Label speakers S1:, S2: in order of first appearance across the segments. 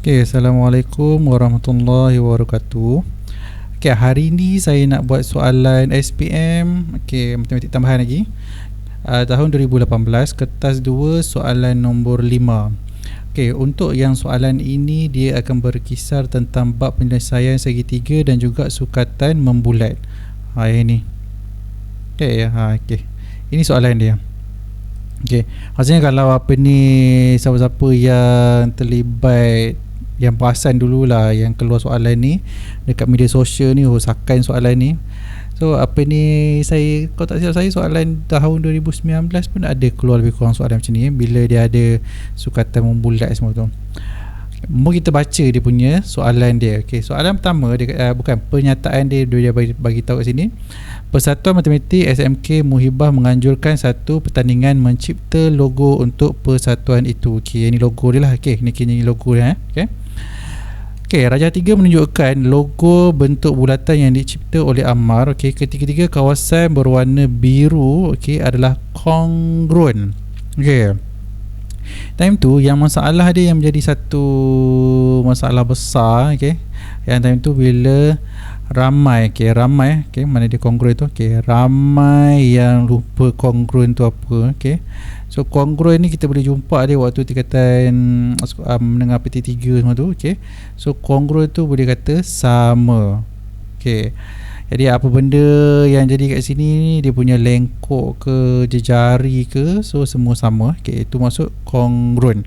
S1: Okay, Assalamualaikum warahmatullahi wabarakatuh. Okay, hari ni saya nak buat soalan SPM, okay, matematik tambahan lagi, tahun 2018, kertas 2, soalan nombor 5. Okay, untuk yang soalan ini dia akan berkisar tentang bab penyelesaian segitiga dan juga sukatan membulat. Ini. Okay, okay. Ini soalan dia. Okay, maksudnya kalau apa ni, siapa-siapa yang terlibat, yang perasan dululah yang keluar soalan ni dekat media sosial ni, rosakan soalan ni. So apa ni, saya, kalau tak silap saya, soalan tahun 2019 pun ada keluar lebih kurang soalan macam ni, bila dia ada sukatan membulat semua tu. Mari kita baca dia punya soalan dia. Okay, soalan pertama dia, bukan pernyataan dia, dia bagi tahu kat sini. Persatuan Matematik SMK Muhibah menganjurkan satu pertandingan mencipta logo untuk persatuan itu. Okay, ini logo dia lah. Okay, ini logo dia. Okay. Okay, Rajah 3 menunjukkan logo bentuk bulatan yang dicipta oleh Ammar. Okay, ketiga-tiga kawasan berwarna biru, okay, adalah kongruen. Okay. Time tu yang masalah dia yang menjadi satu masalah besar, okay, yang time tu bila ramai, okay, ramai, okay, mana dia kongruen tu, okay, ramai yang lupa kongruen tu apa, okay. So kongruen ni kita boleh jumpa dia waktu tingkatan menengah PT3 semua tu, okay. So kongruen tu boleh kata sama, okay. Jadi apa benda yang jadi kat sini ni, dia punya lengkok ke, jejari ke, so semua sama, okay, itu maksud kongruen.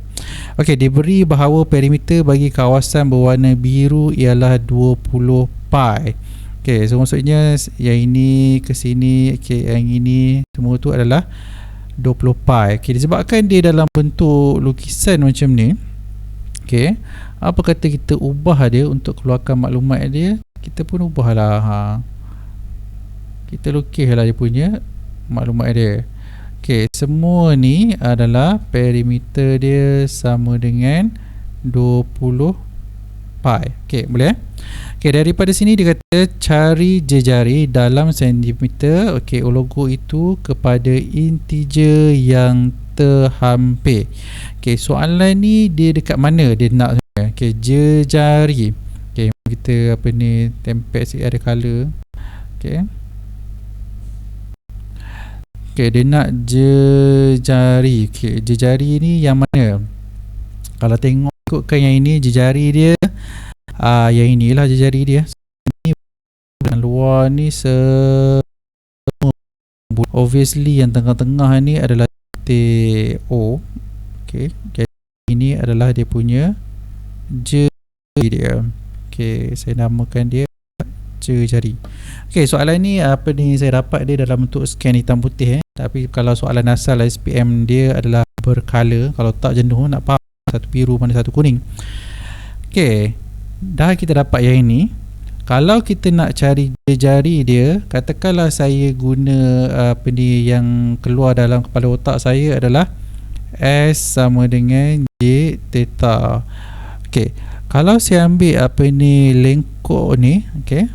S1: Okay, diberi bahawa perimeter bagi kawasan berwarna biru ialah 20 pi. Okay, so maksudnya yang ini ke sini, okay, yang ini semua tu adalah 20 pi. Okay, disebabkan dia dalam bentuk lukisan macam ni, okay, apa kata kita ubah dia untuk keluarkan maklumat dia, kita pun ubahlah, kita lukislah dia punya maklumat dia. Okay, semua ni adalah perimeter dia sama dengan 20 pi. Okay, boleh? Okay, daripada sini dia kata cari jejari dalam sentimeter, okay, logo itu kepada integer yang terhampir. Okay, soalan ni dia dekat mana dia nak? Okay, jejari. Okay, kita apa ni, tempel sikit ada color. Okay. Okay, dia nak jejari. Okay, jejari ni yang mana? Kalau tengok ikutkan yang ini, jejari dia yang inilah jejari dia. Ini dan luar ni semua. Obviously yang tengah-tengah ni adalah TO. Okay, ini adalah dia punya jejari dia. Okay, saya namakan dia jejari. Okay, soalan ni apa ni, saya dapat dia dalam bentuk scan hitam putih, tapi kalau soalan asal SPM dia adalah berkala. Kalau tak jenuh nak faham satu biru mana satu kuning. Okay, dah kita dapat yang ini. Kalau kita nak cari jejari dia, katakanlah saya guna apa ni, yang keluar dalam kepala otak saya adalah S sama dengan J theta. Okay, kalau saya ambil apa ni, lengkok ni, okay,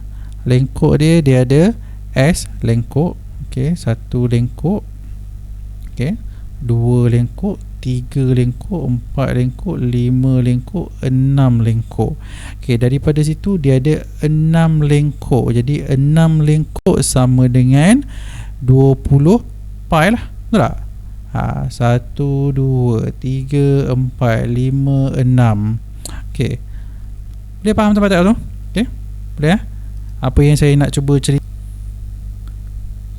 S1: lengkok dia ada S lengkok, okay, satu lengkok, okay, dua lengkok, 3 lengkok, 4 lengkok, 5 lengkok, 6 lengkok. Okay, daripada situ dia ada 6 lengkok. Jadi 6 lengkok sama dengan 20 pi lah, betul tak? 1, 2, 3, 4, 5, 6. Okay, boleh faham tempat tak tu? Okay, boleh apa yang saya nak cuba cerita.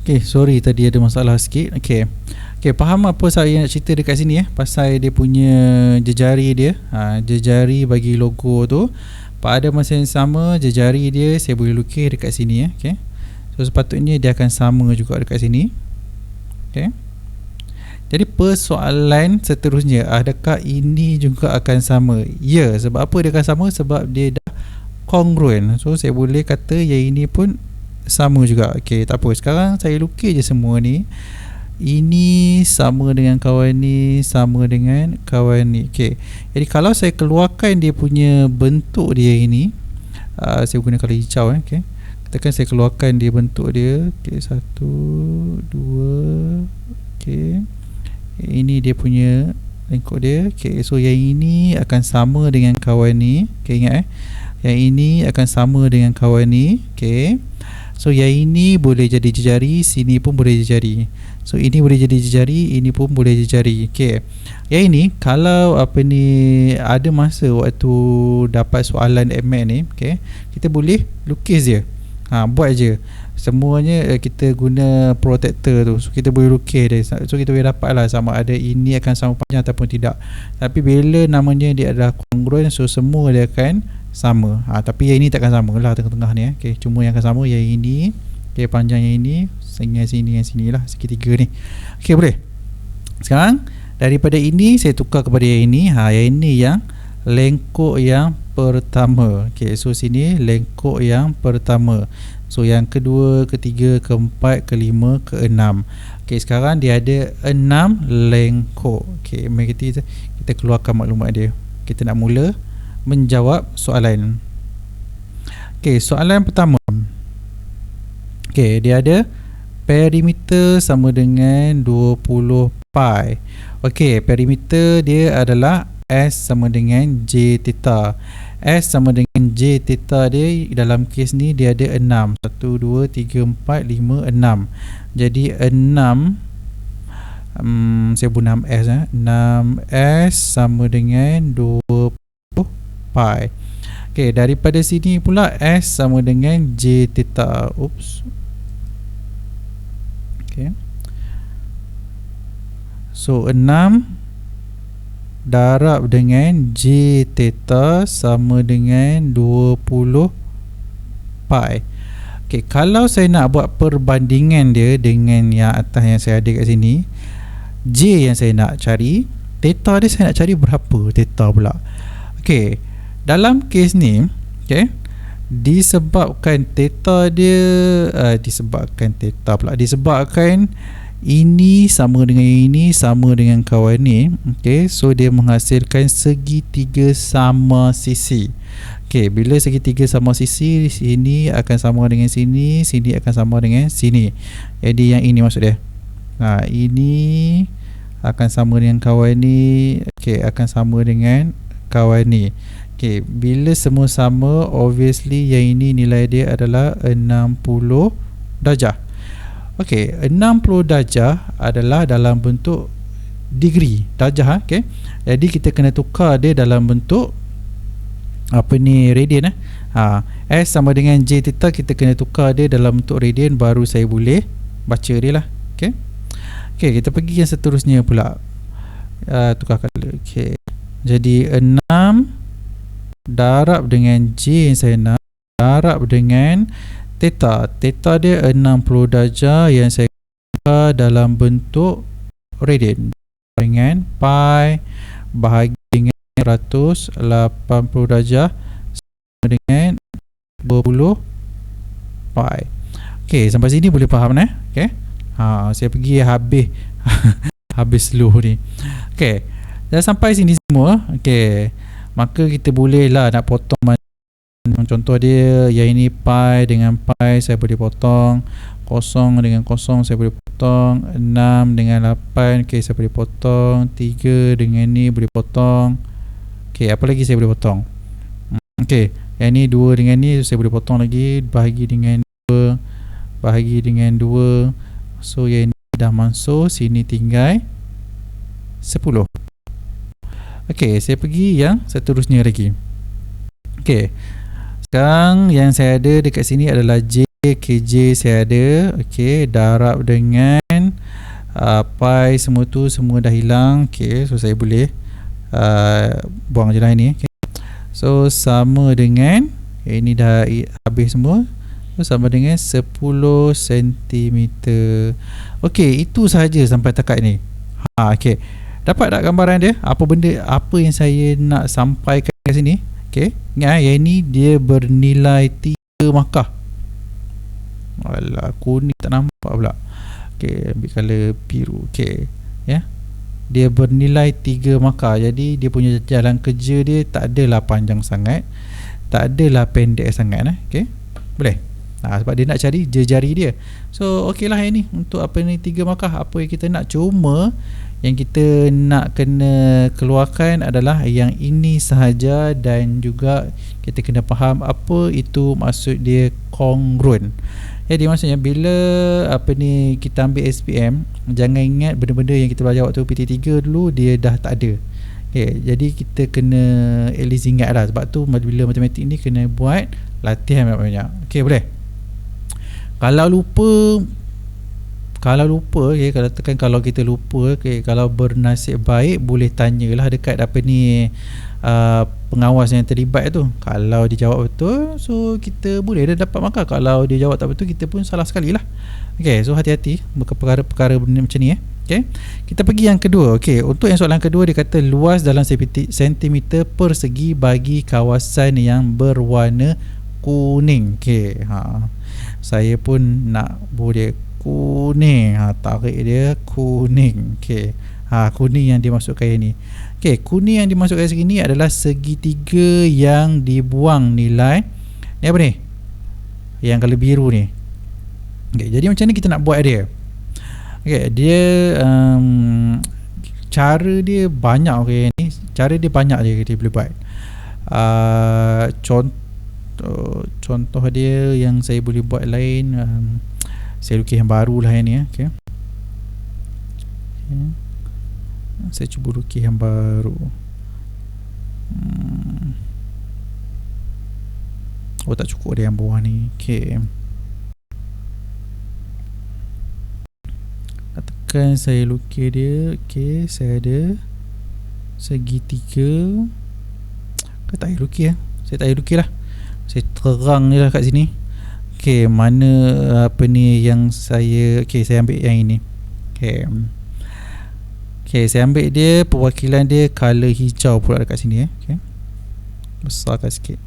S1: Okay, sorry tadi ada masalah sikit. Okay, faham apa saya nak cerita dekat sini pasal dia punya jejari dia. Jejari bagi logo tu, pada masa yang sama jejari dia saya boleh lukis dekat sini. Okay, so sepatutnya dia akan sama juga dekat sini. Okay, jadi persoalan seterusnya, adakah ini juga akan sama? Ya, sebab apa dia akan sama? Sebab dia dah kongruen. So saya boleh kata yang ini pun sama juga. Okay, tak apa, sekarang saya lukis je semua ni. Ini sama dengan kawan ni, sama dengan kawan ni. Okay, jadi kalau saya keluarkan dia punya bentuk dia ini, saya guna color hijau. Okay, katakan saya keluarkan dia bentuk dia. Okay, 1, 2. Okay, ini dia punya lengkok dia. Okay, so yang ini akan sama dengan kawan ni. Okay, ingat yang ini akan sama dengan kawan ni. Okay, so yang ini boleh jadi jejari, sini pun boleh jejari. So ini boleh jadi jejari, ini pun boleh jejari. Okay, yang ini kalau apa ni ada masa waktu dapat soalan MAT ni, okay, kita boleh lukis je. Buat je semuanya, kita guna protector tu. So kita boleh lukis dia. So kita boleh dapat lah sama ada ini akan sama panjang ataupun tidak. Tapi bila namanya dia adalah kongruent, so semua dia akan sama. Tapi yang ini takkan sama lah tengah-tengah ni. Okay, cuma yang akan sama yang ini. Okay, panjang yang ini dengan sini, yang sini lah, segitiga ni. Okay, boleh. Sekarang daripada ini saya tukar kepada yang ini. Yang ini yang lengkok yang pertama. Okay, so sini lengkok yang pertama. So yang kedua, ketiga, keempat, kelima, keenam. Okay, sekarang dia ada 6 lengkok. Okay, mari kita keluarkan maklumat dia. Kita nak mula menjawab soalan. Okay, soalan pertama. Okay, dia ada perimeter sama dengan 20 pi. Okay, perimeter dia adalah S sama dengan J theta. S sama dengan J theta dia dalam kes ni dia ada 6. 1, 2, 3, 4, 5, 6. Jadi 6 saya guna 6S 6S sama dengan 20 pi. Okay, daripada sini pula S sama dengan J theta. Oops. Okay, so 6 darab dengan J theta sama dengan 20 pi. Okay, kalau saya nak buat perbandingan dia dengan yang atas yang saya ada kat sini, J yang saya nak cari, theta dia saya nak cari berapa theta pula. Okay, dalam kes ni, okay, disebabkan theta dia disebabkan ini sama dengan ini sama dengan kawan ni. Okay, so dia menghasilkan segitiga sama sisi. Okay, bila segitiga sama sisi, sini akan sama dengan sini, sini akan sama dengan sini. Jadi yang ini maksud dia. Ini akan sama dengan kawan ni. Okay, akan sama dengan kawan ni. Okay, bila semua sama, obviously yang ini nilai dia adalah 60 darjah. Okay, 60 darjah adalah dalam bentuk degree, darjah. Okay, jadi kita kena tukar dia dalam bentuk apa ni, radian. S sama dengan J theta, kita kena tukar dia dalam bentuk radian, baru saya boleh baca dia lah. Okay, okay, kita pergi yang seterusnya pula. Tukar color. Okay, jadi 6 darab dengan J yang saya nak, darab dengan theta. Theta dia 60 darjah yang saya tukar dalam bentuk radian dengan pi bahagi dengan 180 darjah sama dengan 20 pi. Okay, sampai sini boleh faham Okay, saya pergi habis habis slow ni. Okay, dah sampai sini semua. Okay, maka kita boleh lah nak potong. Contoh dia, yang ini pi dengan pi saya boleh potong, kosong dengan kosong saya boleh potong, 6 dengan 8 okay, saya boleh potong, 3 dengan ni boleh potong. Okay, apa lagi saya boleh potong? Okay, yang ni 2 dengan ni saya boleh potong lagi, bahagi dengan 2, bahagi dengan 2. So yang ni dah masuk, sini tinggal 10. Okay, saya pergi yang seterusnya lagi. Okay, sekarang yang saya ada dekat sini adalah J, KJ saya ada. Okay, darab dengan pi, semua tu semua dah hilang. Okay, so saya boleh buang je lah ini. Okay, so sama dengan ini dah habis semua. So sama dengan 10 cm. Okay, itu sahaja sampai takat ni. Okay, dapat tak gambaran dia? Apa benda, apa yang saya nak sampaikan kat sini? Okay, ingat yang ini dia bernilai 3 markah. Alah, kuning tak nampak pula. Okay, ambil color biru. Okay, ya, dia bernilai 3 markah. Jadi dia punya jalan kerja dia tak adalah panjang sangat, tak adalah pendek sangat. Okay, boleh. Sebab dia nak cari jari dia. So ok lah yang ni untuk apa ni 3 markah. Apa yang kita nak, cuma Yang kita nak kena keluarkan adalah yang ini sahaja, dan juga kita kena faham apa itu maksud dia congruent. Jadi maksudnya bila kita ambil SPM, jangan ingat benda-benda yang kita belajar waktu PT3 dulu dia dah tak ada. Jadi kita kena at least ingat lah. Sebab tu bila matematik ni kena buat latihan banyak-banyak. Boleh? Kalau lupa, katakan kalau kita lupa, kalau bernasib baik boleh tanyalah dekat pengawas yang terlibat tu. Kalau dia jawab betul, so kita boleh dah dapat markah. Kalau dia jawab tak betul, kita pun salah sekali lah. So hati-hati perkara-perkara macam ni. Kita pergi yang kedua. Untuk yang soalan kedua, dia kata luas dalam sentimeter persegi bagi kawasan yang berwarna kuning. Saya pun nak boleh kuning. Tarik dia kuning. Kuning yang dimasukkan ni. Kuning yang dimasukkan sini adalah segitiga yang dibuang nilai. Ni apa ni? Yang kalau biru ni. Jadi macam ni kita nak buat dia. Dia cara dia banyak. Ni cara dia banyak je kita boleh buat. Contoh dia yang saya boleh buat lain, saya lukis yang baru lah yang ni. Saya cuba lukis yang baru. Tak cukup dia yang bawah ni. Katakan saya lukis dia. Saya ada segitiga. Tak payah lukis saya tak payah lukis lah. Saya terang je lah kat sini. Mana yang saya saya ambil yang ini. Saya ambil dia, perwakilan dia color hijau pula dekat sini. Besarkan sikit.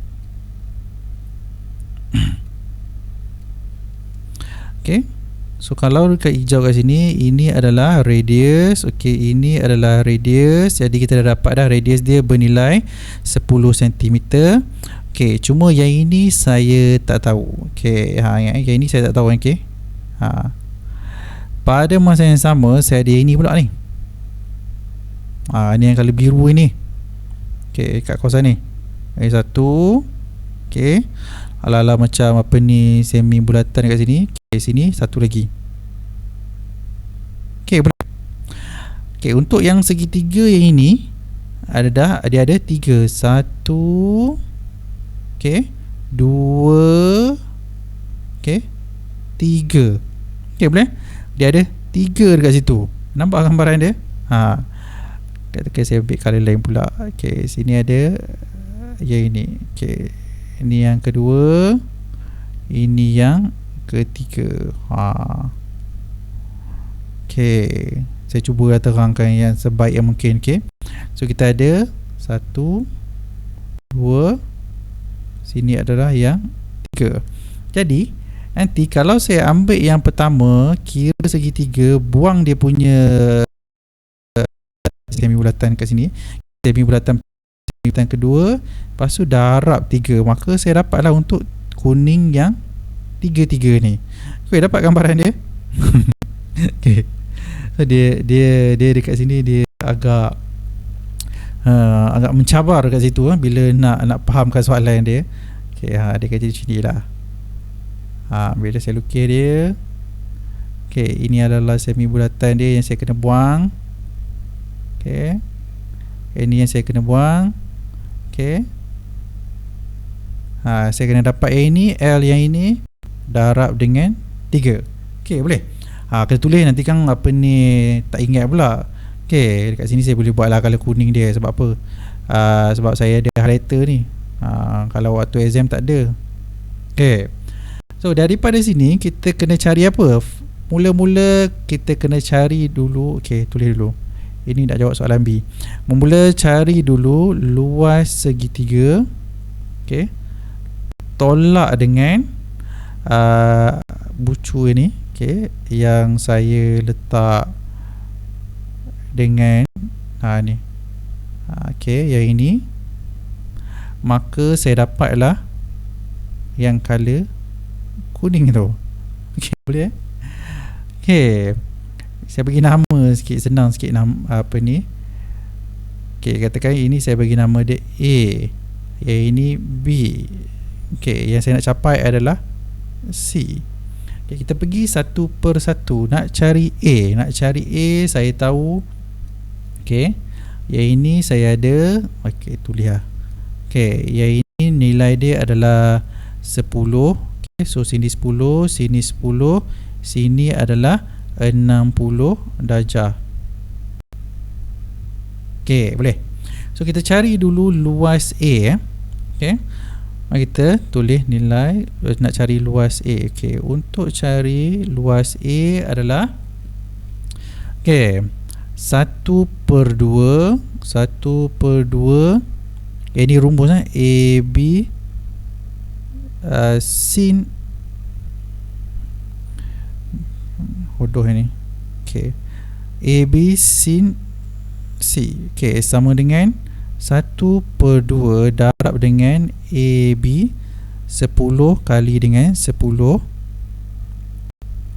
S1: So kalau dekat hijau kat sini, ini adalah radius. Ini adalah radius. Jadi kita dah dapat dah radius dia bernilai 10 cm. Cuma yang ini saya tak tahu. Yang ini saya tak tahu. Pada masa yang sama, saya ada yang ini pula ni. Ni yang kalau biru ini. Kat kawasan ni. Satu. Ala-ala macam semi bulatan kat sini. Sini satu lagi. Boleh. Untuk yang segitiga yang ini dia ada 3. 1 2 3. Boleh. Dia ada 3 dekat situ. Nampak gambaran dia? Katakan saya ambil color lain pula. Sini ada yang ini. Ini yang kedua. Ini yang ketiga. Saya cuba terangkan yang sebaik yang mungkin. So kita ada 1 2. Sini adalah yang 3. Jadi nanti kalau saya ambil yang pertama, kira segitiga, buang dia punya semi bulatan kat sini, semi bulatan kedua, lepas tu darab 3, maka saya dapatlah untuk kuning yang 3 ni. Dapat gambaran dia. So dia dekat sini dia agak mencabar kat situ bila nak fahamkan soalan dia. Dia kata macam ni lah. Bila saya lukis dia, ini adalah semi bulatan dia yang saya kena buang. Ini yang saya kena buang. Saya kena dapat yang ini, L yang ini darab dengan 3. Boleh. Kena tulis nanti kan tak ingat pula. Dekat sini saya boleh buat lah color kuning dia. Sebab apa? Sebab saya ada highlighter ni. Kalau waktu exam tak ada. So daripada sini kita kena cari apa? Mula-mula kita kena cari dulu. Tulis dulu. Ini nak jawab soalan B. Mula cari dulu luas segitiga. Tolak dengan bucu ini. Yang saya letak dengan ni. Yang ini. Maka saya dapatlah yang color kuning tu. Boleh? Saya bagi nama sikit, senang sikit apa ni. Okey, katakan ini saya bagi nama dia A, yang ini B. Okey, yang saya nak capai adalah C. Okay, kita pergi satu per satu. Nak cari A saya tahu. Okey, yang ini saya ada. Okey, tulis lah. Okey, yang ini nilai dia adalah 10. Okay, so sini 10, sini 10, sini adalah 60 darjah. Okey, boleh. So kita cari dulu luas A. Okey, mari kita tulis nilai. Nak cari luas A. Okey, untuk cari luas A adalah, okey, 1/2. Ini rumus AB sin bodoh ini. Okey, AB sin C. Okey, sama dengan 1/2 darab dengan AB 10 kali dengan 10.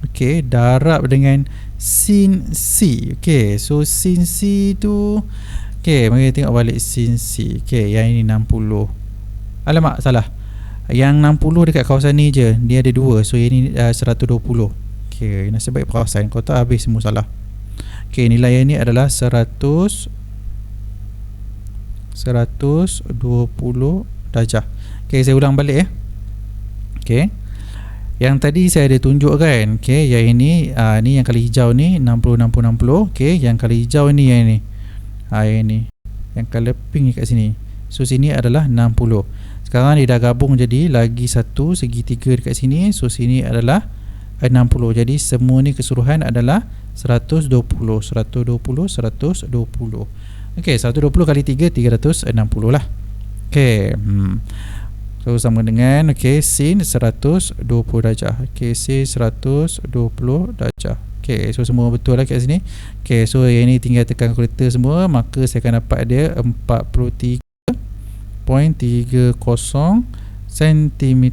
S1: Okey, darab dengan sin C. Okey, so sin C tu, okey, mari kita tengok balik sin C. Okey, yang ini 60. Alamak, salah. Yang 60 dekat kawasan ni je, dia ada 2. So yang ini 120. Okey, nasib baik perasan, kalau tak habis semua salah. Okey, nilai yang ni adalah 120 darjah. Okey, saya ulang balik ya. Okey, yang tadi saya ada tunjuk kan. Okey, yang ini ni yang kali hijau ni 60 60 60. Okey, yang kali hijau ni yang ni. Yang ni. Yang color pink ni kat sini. So sini adalah 60. Sekarang dia dah gabung jadi lagi satu segitiga dekat sini. So sini adalah 60. Jadi semua ni keseluruhan adalah 120. Okey, 120 kali 3 360 lah. Okey. So sama dengan, okey, sin 120 darjah. Okey, sin 120 darjah. Okey, so semua betul lah kat sini. Okey, so yang ni tinggal tekan kalkulator semua, maka saya akan dapat dia 43.30 cm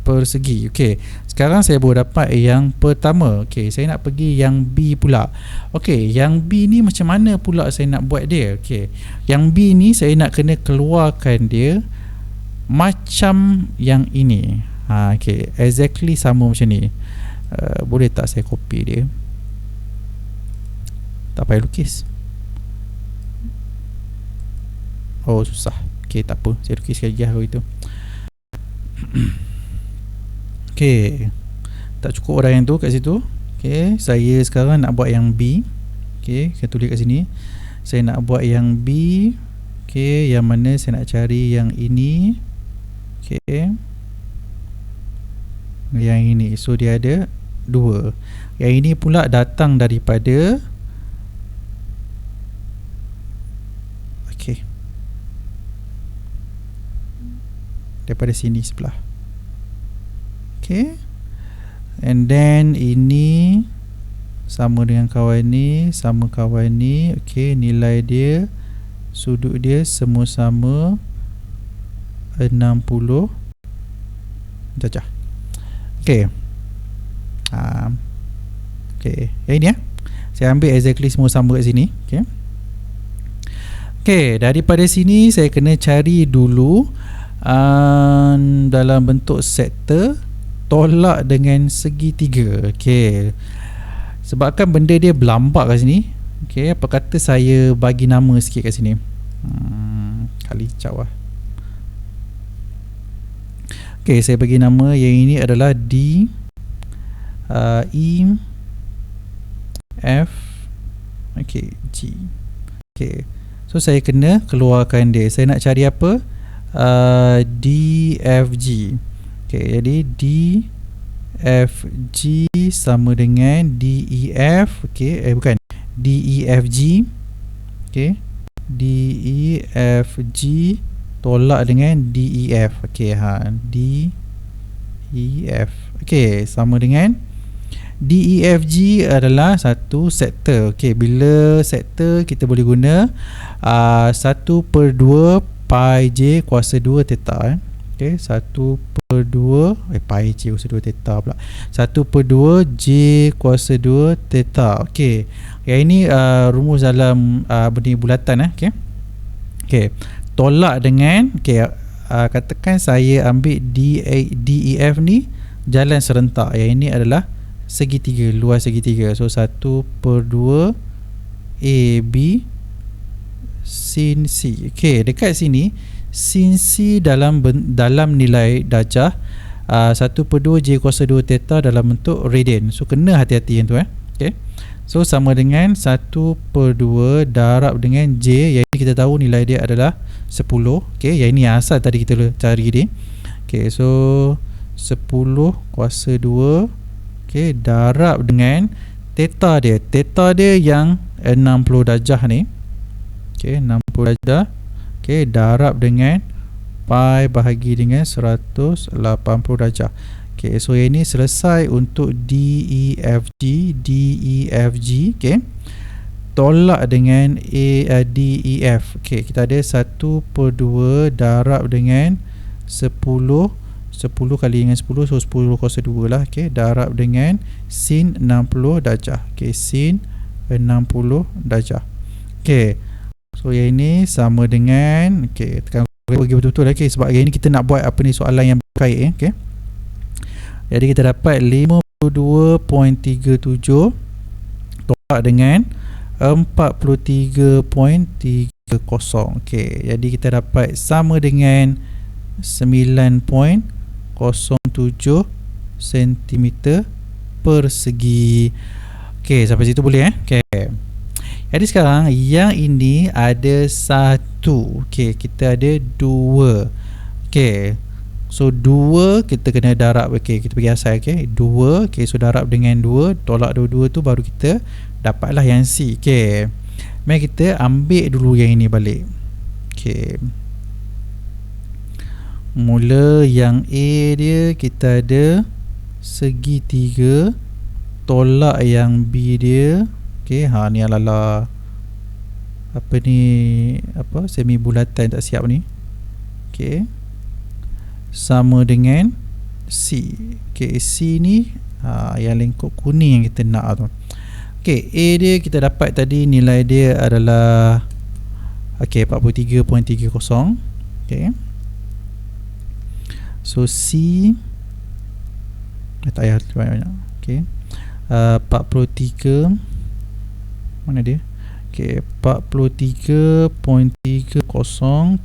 S1: persegi. Okey, sekarang saya baru dapat yang pertama. Okey, saya nak pergi yang B pula. Okey, yang B ni macam mana pula saya nak buat dia? Okey, yang B ni saya nak kena keluarkan dia macam yang ini. Okey, exactly sama macam ni. Boleh tak saya copy dia? Tak payah lukis. Oh, susah. Okey, tak apa, saya lukis lagi lah itu. Okey, tak cukup orang yang tu kat situ. Okey, saya sekarang nak buat yang B. Okey, saya tulis kat sini. Saya nak buat yang B. Okey, yang mana saya nak cari yang ini. Okey, yang ini. So dia ada 2. Yang ini pula datang daripada, okey, daripada sini sebelah. Okay, and then ini sama dengan kawan ni, sama kawan ni. Okay, nilai dia, sudut dia semua sama 60 darjah. Okay, okay, yang ini ya. Saya ambil exactly semua sama kat sini. Okay, okay, daripada sini saya kena cari dulu dalam bentuk sektor tolak dengan segitiga. Okey, sebabkan benda dia berlambak kat sini. Okey, apa kata saya bagi nama sikit kat sini. Kali hijau lah. Okey, saya bagi nama yang ini adalah D, E, F, okey, G. Okey, so saya kena keluarkan dia. Saya nak cari apa? D, F, G. Okay, jadi D, F, G sama dengan D, E, F. Okay, bukan, D, E, F, G. Okay, D, E, F, G tolak dengan D, E, F. Okay, D, E, F. Okay, sama dengan D, E, F, G adalah satu sektor. Okay, bila sektor kita boleh guna 1/2 pi J kuasa 2 theta. Okay, 1/2 per 2 pi J kuasa 2 theta pula, 1 per 2 J kuasa 2 theta. Okey, yang ini rumus dalam benda bulatan. Okey, okey, tolak dengan katakan saya ambil DEF ni jalan serentak, yang ini adalah segitiga, luas segitiga. So 1 per 2 AB sin C. Okey, dekat sini sin C dalam nilai darjah 1 per 2 J kuasa 2 theta dalam bentuk radian. So kena hati-hati yang tu. Okey, so sama dengan 1 per 2 darab dengan J, yang ini kita tahu nilai dia adalah 10. Okey, yang ini asal tadi kita cari dia. Okey, so 10 kuasa 2, okey, darab dengan theta dia yang 60 darjah ni. Okey, 60 darjah. Okey, darab dengan pi bahagi dengan 180 darjah. Okey, so yang ini selesai untuk DEFG. Okey, tolak dengan DEF. Okey, kita ada 1 per 2 darab dengan 10 kali dengan 10, so 10 kuasa 2 lah. Okey, darab dengan sin 60 darjah. Okey, sin 60 darjah. Okey, so yang ini sama dengan, okey, tekan bagi betul-betul. Okey, sebab yang ini kita nak buat apa ni, soalan yang berkait. Okey, jadi kita dapat 52.37 tolak dengan 43.30. Okey, jadi kita dapat sama dengan 9.07 cm persegi. Okey, sampai situ boleh. Okey, jadi sekarang yang ini ada 1. Okey, kita ada 2. Okey, so 2 kita kena darab. Okey, kita pergi asal. Okey, 2. Okey, so darab dengan 2, tolak dua-dua tu, baru kita dapatlah yang C. Okey, mari kita ambil dulu yang ini balik. Okey, mula yang A dia kita ada segitiga, tolak yang B dia. Okey, ni alala apa ni, apa, semi bulatan tak siap ni. Okey, sama dengan C. Okey, C ni yang lengkuk kuning yang kita nak tu. Okey, A dia kita dapat tadi nilai dia adalah 43.30. Okey, so C tak payah banyak. Okey, 43, mana dia? Okey, 43.30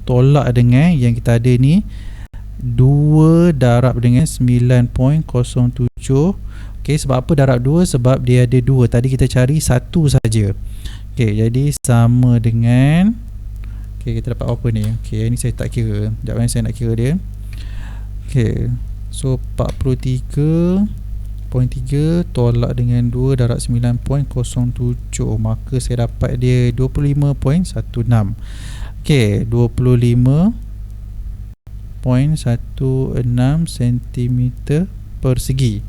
S1: tolak dengan yang kita ada ni 2 darab dengan 9.07. Okey, sebab apa darab 2? Sebab dia ada 2. Tadi kita cari 1 saja. Okey, jadi sama dengan, okey, kita dapat apa ni? Okey, ini saya tak kira. Sekejap saya nak kira dia. Okey, so 43.3 tolak dengan 2 darab 9.07, maka saya dapat dia 25.16. Okey, 25.16 cm persegi.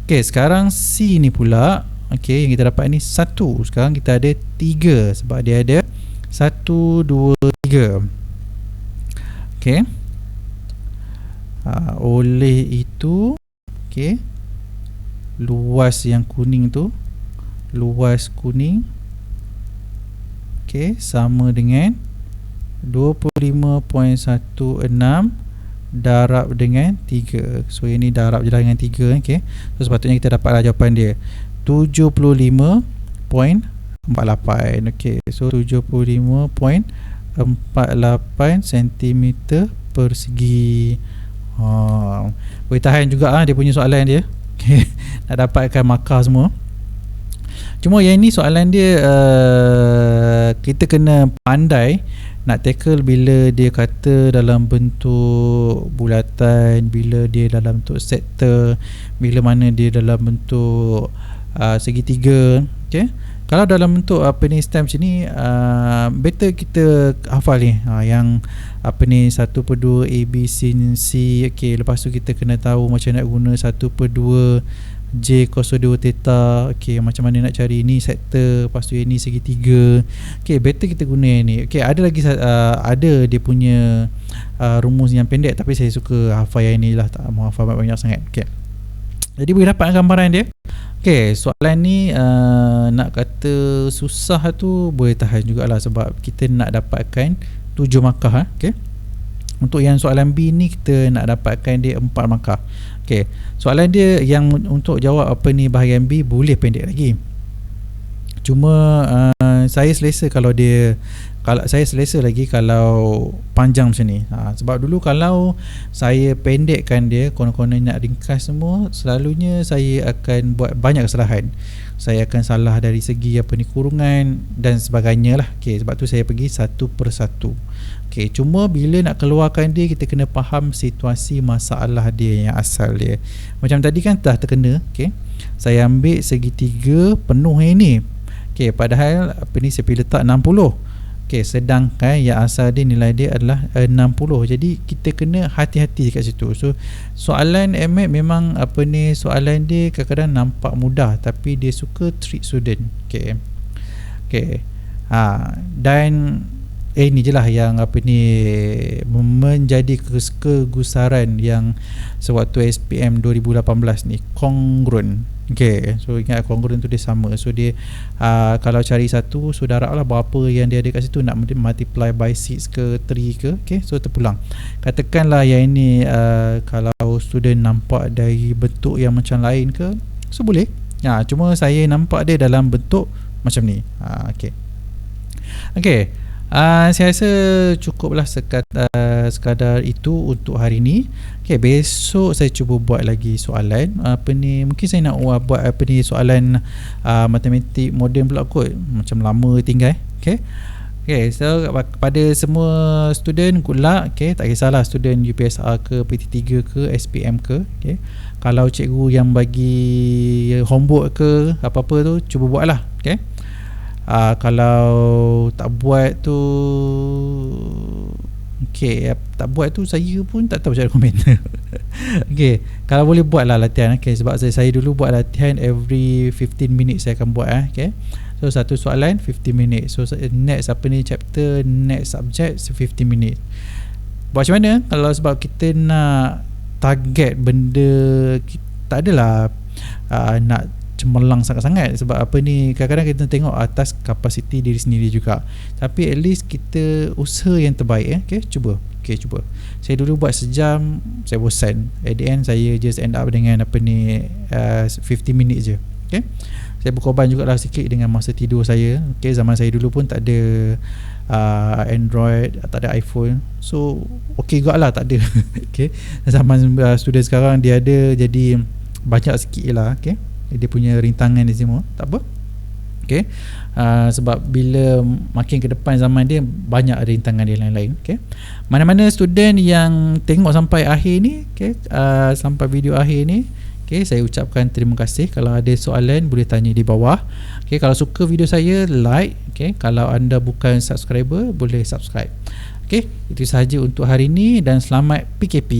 S1: Okey, sekarang C ni pula. Okey, yang kita dapat ni 1. Sekarang kita ada 3 sebab dia ada 1, 2, 3. Okey, oleh itu, okey, luas yang kuning tu, luas kuning, okey, sama dengan 25.16 darab dengan 3. So ini darab je lah dengan 3. Okey, so sepatutnya kita dapatlah jawapan dia 75.48. Okey, so 75.48 cm persegi. Boleh tahan juga dia punya soalan dia. Okay, nak dapatkan markah semua. Cuma yang ni soalan dia kita kena pandai nak tackle bila dia kata dalam bentuk bulatan, bila dia dalam bentuk sektor, bila mana dia dalam bentuk segitiga. Okay, kalau dalam bentuk apa ni stem sini, better kita hafal ni yang apa ni 1 per 2 A, B, sin, C. Okay, lepas tu kita kena tahu macam nak guna 1 per 2 J cos 2 theta. Okay, macam mana nak cari ni sektor, lepas tu ni segitiga. Okay, better kita guna yang ni. Okay, ada lagi ada dia punya rumus yang pendek, tapi saya suka hafal yang ni lah, tak mau hafal banyak sangat. Okay, jadi boleh dapat gambaran dia. Okay, soalan ni nak kata susah tu boleh tahan jugalah, sebab kita nak dapatkan 7 markah. Okay, untuk yang soalan B ni kita nak dapatkan dia 4 markah. Okay, soalan dia yang untuk jawab apa ni bahagian B boleh pendek lagi. Cuma saya selesa kalau saya selesa lagi kalau panjang macam ni. Sebab dulu kalau saya pendekkan dia, konon-konon nak ringkas semua, selalunya saya akan buat banyak kesalahan. Saya akan salah dari segi apa ni kurungan dan sebagainya lah. Okay, sebab tu saya pergi satu persatu. Okay, cuma bila nak keluarkan dia, kita kena faham situasi masalah dia yang asal dia. Macam tadi kan dah terkena. Okay, saya ambil segitiga penuh yang ni. Okay, padahal apa ni saya pergi letak 60. Okay, sedangkan yang asal dia nilai dia adalah 60. Jadi kita kena hati-hati kat situ. So soalan MAT memang apa ni, soalan dia kadang-kadang nampak mudah, tapi dia suka trick student. Okay, okay. Dan ni je lah yang apa ni menjadi kegusaran yang sewaktu SPM 2018 ni, kongruent. Okay, so ingat kongruent tu dia sama. So dia kalau cari satu, so darab lah berapa yang dia ada kat situ, nak multiply by 6 ke 3 ke. Okay, so terpulang. Katakanlah yang ini kalau student nampak dari bentuk yang macam lain ke, so boleh. Cuma saya nampak dia dalam bentuk macam ni. Okay, okay. Saya rasa cukuplah sekadar itu untuk hari ni. Okay, besok saya cuba buat lagi soalan apa ni, mungkin saya nak buat apa ni soalan matematik moden pula kot, macam lama tinggal. Okay, okay. So pada semua student, good luck. Okay, tak kisahlah student UPSR ke, PT3 ke, SPM ke. Okay, kalau cikgu yang bagi homework ke apa-apa tu, cuba buat lah. Okay, kalau tak buat tu, okay, tak buat tu saya pun tak tahu cara komen. Okay, kalau boleh buatlah latihan. Okay, sebab saya dulu buat latihan every 15 minutes saya akan buat. Okay, so satu soalan 15 minutes. So next apa ni chapter, next subject 15 minutes. Buat macam mana? Kalau sebab kita nak target benda, tak adalah nak cemerlang sangat-sangat, sebab apa ni kadang-kadang kita tengok atas kapasiti diri sendiri juga, tapi at least kita usaha yang terbaik. Okay, cuba. Okay, cuba. Saya dulu buat sejam, saya bosan. At the end saya just end up dengan apa ni 50 minutes je. Okay, saya berkorban jugalah sikit dengan masa tidur saya. Okay, zaman saya dulu pun tak ada Android, tak ada iPhone, so okay juga lah tak ada. Okay, zaman student sekarang dia ada, jadi banyak sikit lah. Okay, dia punya rintangan ni semua, tak apa. Okay, sebab bila makin ke depan zaman dia, banyak rintangan dia lain-lain. Okay, mana-mana student yang tengok sampai akhir ni, okay, sampai video akhir ni, okay, saya ucapkan terima kasih. Kalau ada soalan boleh tanya di bawah. Okay, kalau suka video saya, like. Okay, kalau anda bukan subscriber, boleh subscribe. Okay, itu sahaja untuk hari ni, dan selamat PKP.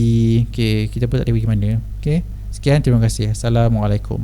S1: Okay, kita pun tak boleh pergi mana. Okay, sekian, terima kasih. Assalamualaikum.